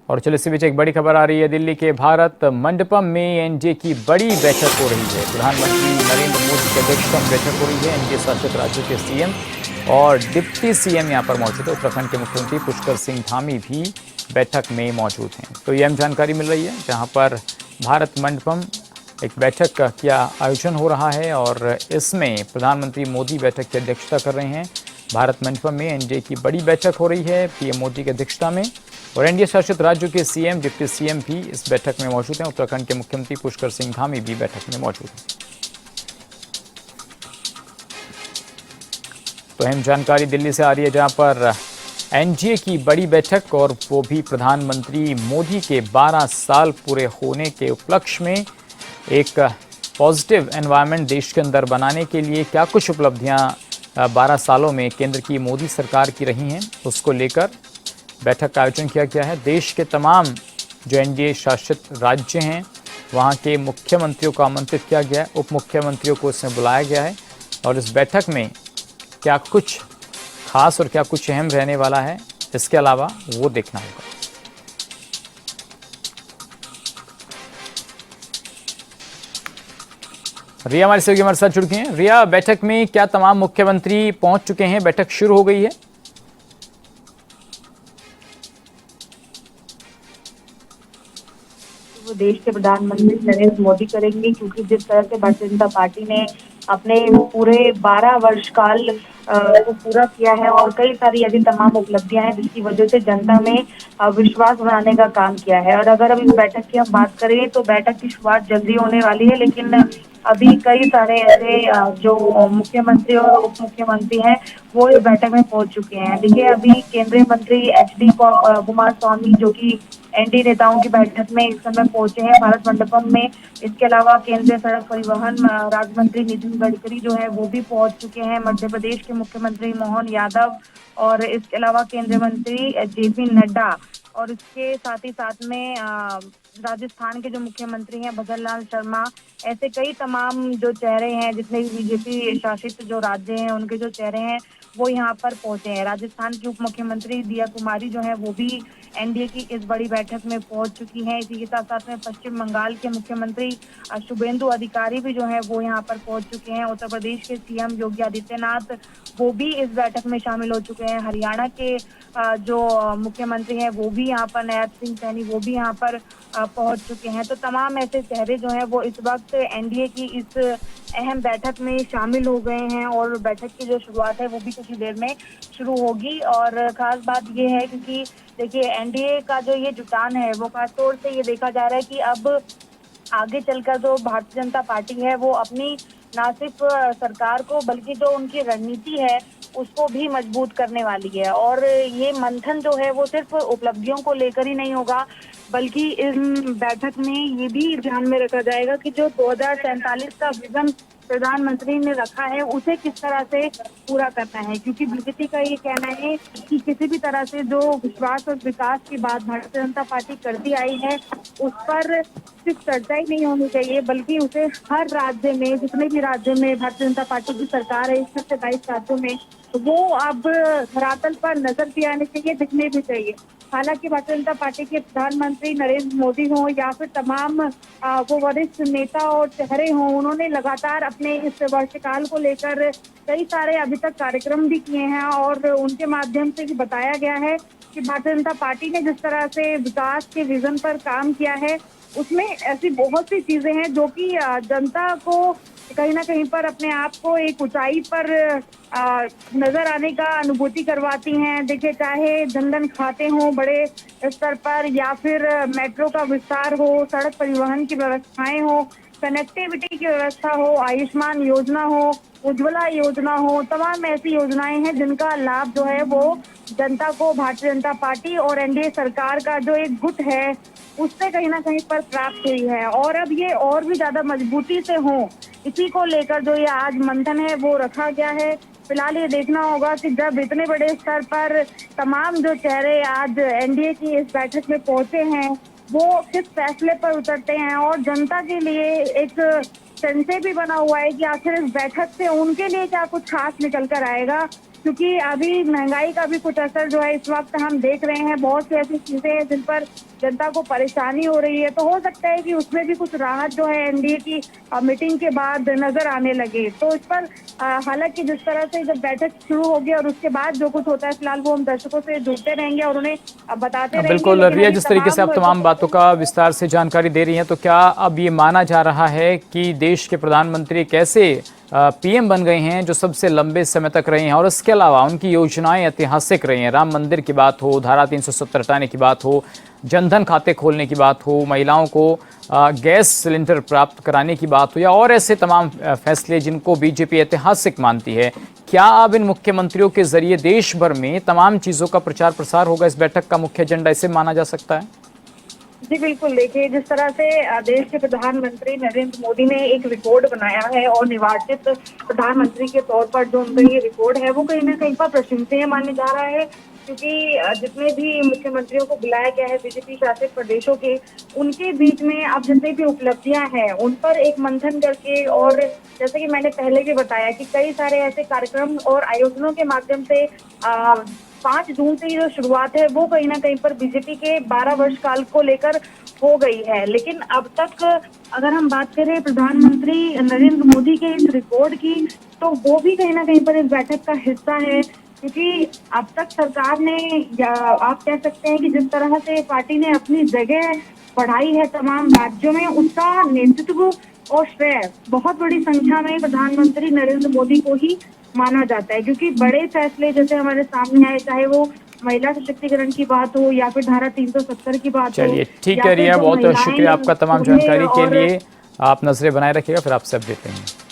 और चलो इसी बीच एक बड़ी खबर आ रही है। दिल्ली के भारत मंडपम में एनडीए की बड़ी बैठक हो रही है। प्रधानमंत्री नरेंद्र मोदी की अध्यक्षता में बैठक हो रही है। एनडीए शासित राज्यों के सीएम और डिप्टी सीएम यहां पर मौजूद है। उत्तराखंड के मुख्यमंत्री पुष्कर सिंह धामी भी बैठक में मौजूद हैं। तो ये अहम जानकारी मिल रही है, जहां पर भारत मंडपम एक बैठक का आयोजन हो रहा है और इसमें प्रधानमंत्री मोदी बैठक की अध्यक्षता कर रहे हैं। भारत मंडपम में एनडीए की बड़ी बैठक हो रही है पीएम मोदी की अध्यक्षता में, और एनडीए शासित राज्यों के सीएम डिप्टी सीएम भी इस बैठक में मौजूद हैं। उत्तराखंड के मुख्यमंत्री पुष्कर सिंह धामी भी बैठक में मौजूद हैं। तो अहम जानकारी दिल्ली से आ रही है, जहां पर एनडीए की बड़ी बैठक और वो भी प्रधानमंत्री मोदी के 12 साल पूरे होने के उपलक्ष्य में एक पॉजिटिव एनवायरनमेंट देश के अंदर बनाने के लिए क्या कुछ उपलब्धियां 12 सालों में केंद्र की मोदी सरकार की रही हैं, उसको लेकर बैठक का आयोजन किया गया है। देश के तमाम जो एनडीए शासित राज्य हैं वहां के मुख्यमंत्रियों को आमंत्रित किया गया है, उप मुख्यमंत्रियों को इसमें बुलाया गया है, और इस बैठक में क्या कुछ खास और क्या कुछ अहम रहने वाला है, इसके अलावा वो देखना होगा। रिया हमारे सहयोगी हमारे साथ जुड़ गए हैं। रिया, बैठक में क्या तमाम मुख्यमंत्री पहुंच चुके हैं? बैठक शुरू हो गई है? वो देश के प्रधानमंत्री नरेंद्र मोदी करेंगे, क्योंकि जिस तरह से भारतीय जनता पार्टी ने अपने पूरे 12 वर्ष काल को पूरा किया है और कई सारी ऐसी तमाम उपलब्धियां हैं जिसकी वजह से जनता में विश्वास बनाने का काम किया है। और अगर अब इस बैठक की हम बात करें तो बैठक की शुरुआत जल्दी होने वाली है, लेकिन अभी कई सारे ऐसे जो मुख्यमंत्री और उप मुख्यमंत्री हैं वो इस बैठक में पहुंच चुके हैं। देखिए, अभी केंद्रीय मंत्री एचडी कुमार स्वामी जो कि एनडीए नेताओं की बैठक में इस समय पहुंचे हैं भारत मंडपम में। इसके अलावा केंद्रीय सड़क परिवहन राज्य मंत्री नितिन गडकरी जो है वो भी पहुंच चुके हैं, मध्य प्रदेश के मुख्यमंत्री मोहन यादव, और इसके अलावा केंद्रीय मंत्री जेपी नड्डा, और इसके साथ ही साथ में राजस्थान के जो मुख्यमंत्री हैं भजन लाल शर्मा। ऐसे कई तमाम जो चेहरे हैं, जितने भी बीजेपी शासित जो राज्य हैं उनके जो चेहरे हैं वो यहाँ पर पहुंचे हैं। राजस्थान की उप मुख्यमंत्री दिया कुमारी जो है वो भी एनडीए की इस बड़ी बैठक में पहुंच चुकी हैं। इसी के साथ साथ में पश्चिम बंगाल के मुख्यमंत्री शुभेंदु अधिकारी भी जो है वो यहाँ पर पहुंच चुके हैं। उत्तर प्रदेश के सीएम योगी आदित्यनाथ वो भी इस बैठक में शामिल हो चुके हैं। हरियाणा के जो मुख्यमंत्री हैं वो भी यहाँ पर, नायब सिंह सैनी, वो भी यहाँ पर पहुंच चुके हैं। तो तमाम ऐसे चेहरे जो हैं वो इस वक्त एनडीए की इस अहम बैठक में शामिल हो गए हैं, और बैठक की जो शुरुआत है वो भी कुछ ही देर में शुरू होगी। और खास बात ये है, क्योंकि देखिए एनडीए का जो ये जुटान है वो खासतौर से ये देखा जा रहा है कि अब आगे चलकर जो भारतीय जनता पार्टी है वो अपनी ना सिर्फ सरकार को बल्कि जो उनकी रणनीति है उसको भी मजबूत करने वाली है। और ये मंथन जो है वो सिर्फ उपलब्धियों को लेकर ही नहीं होगा, बल्कि इस बैठक में ये भी ध्यान में रखा जाएगा कि जो 2047 का विजन प्रधानमंत्री ने रखा है उसे किस तरह से पूरा करना है। क्योंकि बीजेपी का ये कहना है कि किसी भी तरह से जो विश्वास और विकास की बात भारतीय जनता पार्टी करती आई है उस पर सिर्फ चर्चा ही नहीं होनी चाहिए, बल्कि उसे हर राज्य में, जितने भी राज्यों में भारतीय जनता पार्टी की सरकार है, 127 राज्यों में, वो अब धरातल पर नजर भी आने चाहिए, दिखने भी चाहिए। हालांकि भारतीय जनता पार्टी के प्रधानमंत्री नरेंद्र मोदी हों या फिर तमाम वो वरिष्ठ नेता और चेहरे हों, उन्होंने लगातार अपने इस वर्षकाल को लेकर कई सारे अभी तक कार्यक्रम भी किए हैं, और उनके माध्यम से ये बताया गया है कि भारतीय जनता पार्टी ने जिस तरह से विकास के विजन पर काम किया है उसमें ऐसी बहुत सी चीजें हैं जो कि जनता को कहीं ना कहीं पर अपने आप को एक ऊंचाई पर नजर आने का अनुभूति करवाती हैं। देखिए, चाहे जनधन खाते हों बड़े स्तर पर, या फिर मेट्रो का विस्तार हो, सड़क परिवहन की व्यवस्थाएं हो, कनेक्टिविटी की व्यवस्था हो, आयुष्मान योजना हो, उज्ज्वला योजना हो, तमाम ऐसी योजनाएं हैं जिनका लाभ जो है वो जनता को भारतीय जनता पार्टी और एनडीए सरकार का जो एक गुट है उससे कहीं ना कहीं पर प्राप्त हुई है। और अब ये और भी ज्यादा मजबूती से हो, इसी को लेकर जो ये आज मंथन है वो रखा गया है। फिलहाल ये देखना होगा कि जब इतने बड़े स्तर पर तमाम जो चेहरे आज एनडीए की इस बैठक में पहुंचे हैं वो किस फैसले पर उतरते हैं, और जनता के लिए एक संशय भी बना हुआ है कि आखिर इस बैठक से उनके लिए क्या कुछ खास निकल कर आएगा। क्योंकि अभी महंगाई का भी कुछ असर जो है इस वक्त हम देख रहे हैं। बहुत सी ऐसी चीजें हैं जिन पर जनता को परेशानी हो रही है, तो हो सकता है कि उसमें भी कुछ राहत जो है एनडीए की मीटिंग के बाद नजर आने लगे। तो इस पर हालांकि जिस तरह से जब बैठक शुरू होगी और उसके बाद जो कुछ होता है फिलहाल वो हम दर्शकों से जुड़ते रहेंगे और उन्हें बताते रहेंगे। बिल्कुल लेकिन रिया, अभी जिस तरीके से आप तमाम बातों का विस्तार से जानकारी दे रही हैं, तो क्या अब ये माना जा रहा है कि देश के प्रधानमंत्री कैसे पीएम बन गए हैं जो सबसे लंबे समय तक रहे हैं, और इसके अलावा उनकी योजनाएं ऐतिहासिक रही हैं? राम मंदिर की बात हो, धारा 370 हटाने की बात हो, जनधन खाते खोलने की बात हो, महिलाओं को गैस सिलेंडर प्राप्त कराने की बात हो, या और ऐसे तमाम फैसले जिनको बीजेपी ऐतिहासिक मानती है। क्या अब इन मुख्यमंत्रियों के जरिए देश भर में तमाम चीजों का प्रचार प्रसार होगा? इस बैठक का मुख्य एजेंडा इसे माना जा सकता है? जी बिल्कुल, देखिए जिस तरह से देश के प्रधानमंत्री नरेंद्र मोदी ने एक रिकॉर्ड बनाया है और निर्वाचित प्रधानमंत्री के तौर पर जो उनका ये रिकॉर्ड है वो कहीं ना कहीं पर प्रशंसनीय माने जा रहा है। क्योंकि जितने भी मुख्यमंत्रियों को बुलाया गया है बीजेपी शासित प्रदेशों के, उनके बीच में अब जितनी भी उपलब्धियां हैं उन पर एक मंथन करके, और जैसे कि मैंने पहले भी बताया कि कई सारे ऐसे कार्यक्रम और आयोजनों के माध्यम से 5 जून से जो शुरुआत है वो कहीं ना कहीं पर बीजेपी के 12 वर्ष काल को लेकर हो गई है। लेकिन अब तक अगर हम बात करें प्रधानमंत्री नरेंद्र मोदी के इस रिकॉर्ड की, तो वो भी कहीं ना कहीं पर इस बैठक का हिस्सा है। क्योंकि अब तक सरकार ने, या आप कह सकते हैं कि जिस तरह से पार्टी ने अपनी जगह बढ़ाई है तमाम राज्यों में, उसका नेतृत्व और श्रेय बहुत बड़ी संख्या में प्रधानमंत्री नरेंद्र मोदी को ही माना जाता है। क्योंकि बड़े फैसले जैसे हमारे सामने आए, चाहे वो महिला सशक्तिकरण की बात हो या फिर धारा 370 की बात हो। चलिए ठीक है रिया, बहुत शुक्रिया आपका तमाम जानकारी के लिए। आप नजरें बनाए रखिएगा, फिर आपसे अपडेट लेंगे।